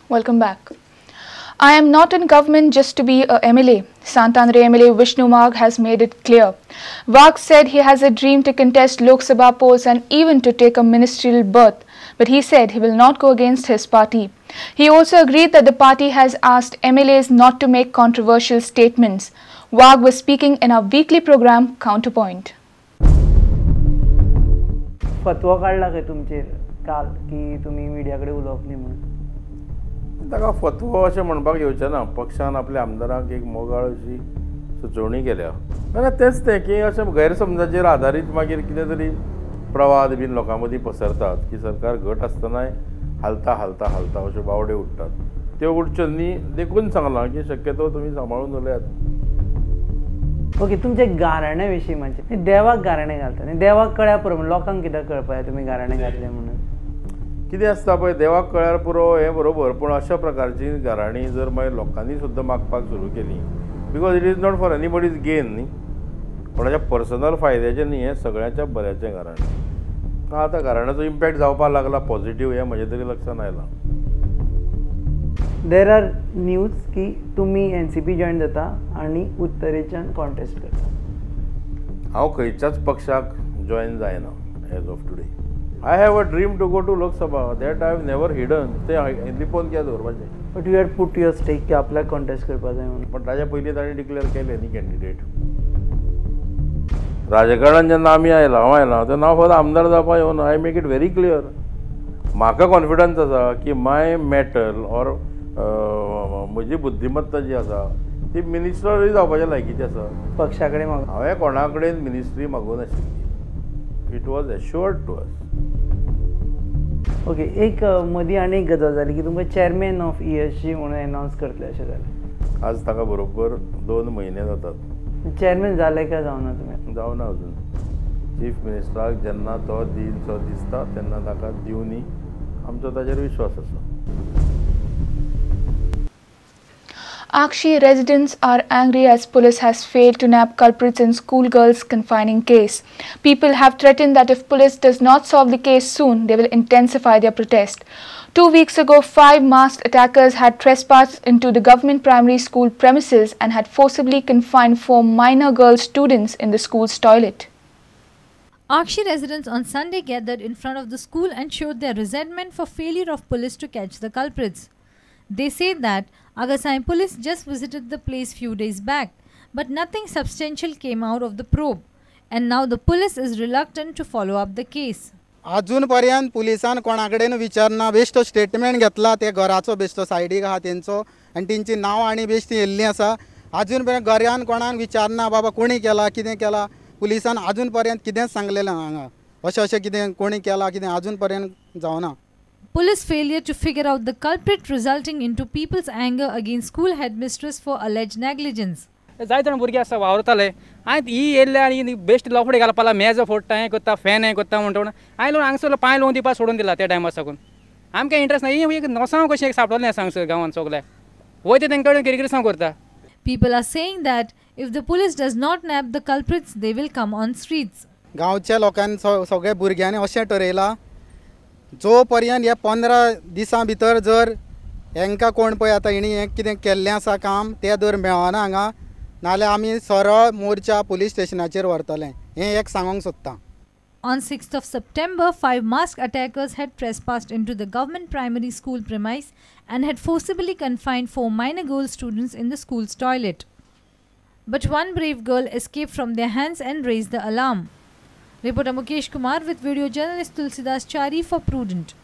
Welcome back. I am not in government just to be a MLA. Santanre MLA Vishnu Magh has made it clear. Magh said he has a dream to contest Lok Sabha polls and even to take a ministerial berth, but he said he will not go against his party. He also agreed that the party has asked MLAs not to make controversial statements. Magh was speaking in our weekly program Counterpoint. फतवा काढला काय तुमचेर काल की तुम्ही मीडियाकडे उलोवप न्ही म्हणून? ताका फतवो अशें म्हणपाक येवचें ना. पक्षान आपल्या आमदारांक एक मोगाळ अशी सुचोवणी केल्या. जाल्यार तेंच तें की अशें गैरसमजाचेर आदारीत मागीर कितें तरी प्रवाद बीन लोकां मदीं पसरतात की सरकार घट आसतनाय हालता हालता हालता अश्यो बावडे उडटात. त्यो उडच्यो न्ही देखून सांगलां की शक्यतो तुमी सांबाळून उलयात. ओके, तुमचे गाराण्या विशीं म्हणजे देवाक गाराणे घालता न्ही, देवाक कळ्या पुरो म्हणून लोकांक कित्याक कळपाक तुमी गाराणे घातले म्हणून? कितें आसता पळय, देवाक कळ्यार पुरो हें बरोबर, पूण अशा प्रकारची गाराणी जर मागीर लोकांनी सुद्दां मागपाक सुरू केली, because it is not for anybody's gain न्ही, कोणाच्या पर्सनल फायद्याचें न्ही, हें सगळ्यांच्या बऱ्याचें गाराणें. आतां गाराण्याचो इम्पॅक्ट जावपाक लागला पॉझिटीव, हें म्हजे तरी लक्षांत आयलां. देर आर न्यूज की तुमी NCP जॉयन जाता आनी उत्तरेच्यान कॉन्टेस्ट करता. हांव खंयच्याच पक्षाक जॉयन जायना age of today. I have a dream to go to Lok Sabha, that I have never hidden. तें लिपोवन कित्याक दवरपाचें? But you had put your stake की आपल्याक कॉन्टेस्ट करपा जाय म्हणून. पण ताच्या पयलीं ताणें डिक्लेअर केलें न्ही कॅन्डिडेट. राजकारणान जेन्ना हांव आयलां तेन्ना हांव फक्त आमदार जावपाक येवना. I make it very clear. म्हाका कॉन्फिडन्स आसा की माय मॅटल ऑर म्हजी बुद्धिमत्ता जी आसा ती मिनिस्टरूय जावपाच्या लायकीची आसा. पक्षा कडेन हांवें कोणा कडेन मिनिस्ट्री मागूं नाशिल्ली. It was assured to us. Okay, एक मदीं आनी एक गजाल जाली की तुमकां चॅरमॅन ऑफ ESG म्हणून एनावन्स करतले अशें जालें. आज ताका बरोबर 2 म्हयने जातात. चॅरमॅन जाले काय जावना तुमी? जावना अजून. चीफ मिनिस्टराक जेन्ना तो दिनचो दिसता तेन्ना ताका दिवनी, आमचो ताचेर विश्वास आसा. Akshi residents are angry as police has failed to nab culprits in schoolgirls' confining case. People have threatened that if police does not solve the case soon, they will intensify their protest. 2 weeks ago, 5 masked attackers had trespassed into the government primary school premises and had forcibly confined 4 minor girl students in the school's toilet. Akshi residents on Sunday gathered in front of the school and showed their resentment for failure of police to catch the culprits. They say that Agasai police just visited the place few days back, but nothing substantial came out of the probe, and now the police is reluctant to follow up the case. अजून पर्यंत पुलिसान कोणा कडेन विचारना. बेश्टो statement घेतला ते घराचो, बेश्टो सायडीक आहा तेंचो, आनी तेंची नांव आनी बेश्टी येल्ली आसा. अजून पर्यंत घरान कोणान विचारना बाबा कोणी केला, कितें केला. पुलिसान अजून पर्यंत कितेंच सांगलेलें हांगा अशें कितें कोणी केला कितें अजून पर्यंत जावना. Police failure to figure out the culprit resulting into people's anger against school headmistress for alleged negligence. जाय जाण भुरगे आसा वावरताले, हांवें ही येयल्ले आनी बेश्ट लोफडे घालपाक मेजो फोडटा, हें करता, फॅन हें करता म्हणटा हांवें हांगसर पांय लावन दिवपाक सोडून दिला त्या टायमार साकून. आमकां इंट्रस्ट ना. ही एक नोसांव कशें सांपडलें आसा हांगसर गांवांत सगळे वयता तेंच्या कडेन कितें कितें सांग करता. People are saying that if the police does not nab the culprits, they will come on streets. गांवच्या लोकांनी सगळ्या भुरग्यांनी अशें ठरयलां जो पर्यंत ह्या 15 दिसां भितर जर हांकां कोण पळय आतां हिणी हें कितें केल्लें आसा काम तें जर मेळना हांगा, नाल्यार आमी सरळ मोर्चा पुलीस स्टेशनाचेर व्हरतले, हें एक सांगूंक सोदतां. On 6th of September, 5 masked attackers had trespassed into the government primary school premise and had forcibly confined 4 minor girl students in the school's toilet. But one brave girl escaped from their hands and raised the alarm. Reporter Mukesh Kumar with video journalist Tulsidas Chari for Prudent.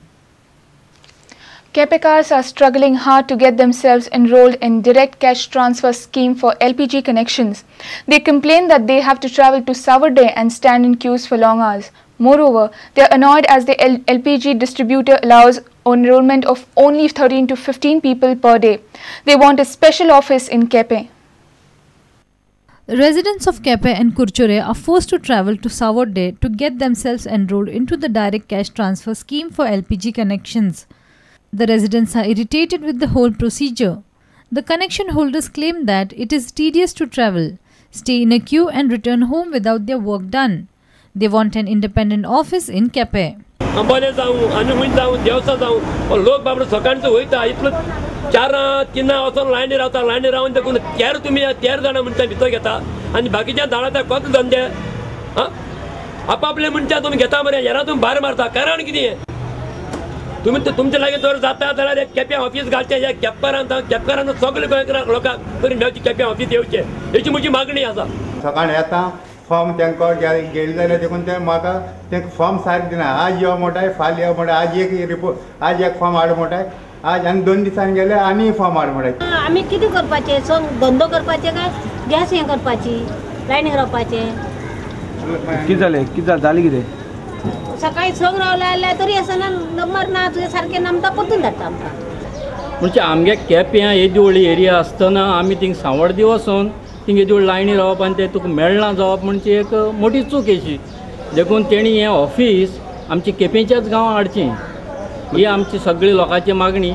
KEPEkars are struggling hard to get themselves enrolled in direct cash transfer scheme for LPG connections. They complain that they have to travel to Savardeh and stand in queues for long hours. Moreover, they are annoyed as the LPG distributor allows enrollment of only 13 to 15 people per day. They want a special office in KEPE. Residents of KEPE and Kurchure are forced to travel to Savardeh to get themselves enrolled into the direct cash transfer scheme for LPG connections. The residents are irritated with the whole procedure. The connection holders claim that it is tedious to travel, stay in a queue and return home without their work done. They want an independent office in KEPE. Ambale जावं आनी खूंय जावं देवसा जावं लोक बाबडो सकाळचो वयता इतलो 4-3 वचून लायनी रावता लायनी रावन देखून तुमी 13 जाणां मनशां भितर घेता आनी बाकीच्या धाडाता कोत धंदे आपापले मनशां तुमी घेता मरे हेरां तुमी भायर मारता कारण कितें तुमी तुमचे लागीं जर जाता जाल्यार एक केप्यां ऑफीस घालचें या केपकारान सगळे गोंयकारांक लोकांक करून मेळची केप्यां ऑफीस येवचें हेची म्हजी मागणी आसा सकाळी येता फॉर्म तांकां गेले जाल्यार देखून ते म्हाका तांकां फॉर्म सारको दिना आज यो म्हणटाय फाल्यां यो म्हणटाय आज एक रिपोर्ट आज एक फॉर्म हाड म्हणटाय आज आनी 2 दिसांनी गेले आनी फॉर्म हाड म्हणटाय आमी कितें करपाचें संग धंदो करपाचें काय गॅस हें करपाची लायनीक रावपाचें कितें जालें कितें सकाळी संग रावले जाल्यार तरी आसना नंबर ना तुजें सारकें नामता परतून धाडटा आमकां म्हणजे आमगे केप्यां येदोळी एरिया आसतना आमी थिंग सांवड्डे वचोन थिंग येदोळ लायनी रावप आनी ते तुका मेळना जावप म्हणजे एक मोठी चूक अशी देखून तेणी हें ऑफीस आमची केपेंच्याच गांवां हाडचें ही आमची सगळी लोकांची मागणी.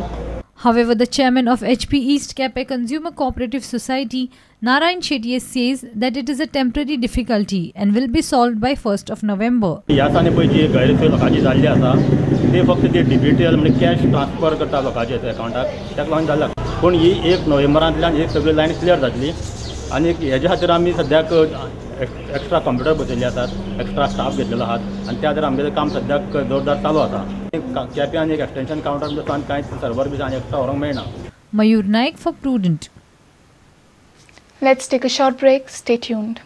However, the chairman of HP East Cape Consumer Cooperative Society, Narayan Shetye, says that it is a temporary difficulty and will be solved by 1st of November. ह्या दिसांनी पळय जी गैरसोय लोकांची जाल्ली आसा ते फक्त ते डिजिटल म्हणजे कॅश ट्रान्सफर करता लोकांच्या अकाउंटाक ताका लागून जाल्या पूण ही 1 नोव्हेंबरांतल्यान ही सगळी लायन क्लियर जातली आनी हेज्या खातीर आमी सद्याक एक्स्ट्रा कंप्युटर बसयल्ले आसात एक्स्ट्रा स्टाफ घेतलेलो आहात आनी त्या खातीर आमगेलें काम सद्याक जोरदार चालू आसा. केप्यान एक एक्सटेंशन काउंटर बसून कांय सर्वर बी आनी एक्स्ट्रा व्हरोंक मेळना. Mayur Naik for Prudent. Let's take a short break. Stay tuned.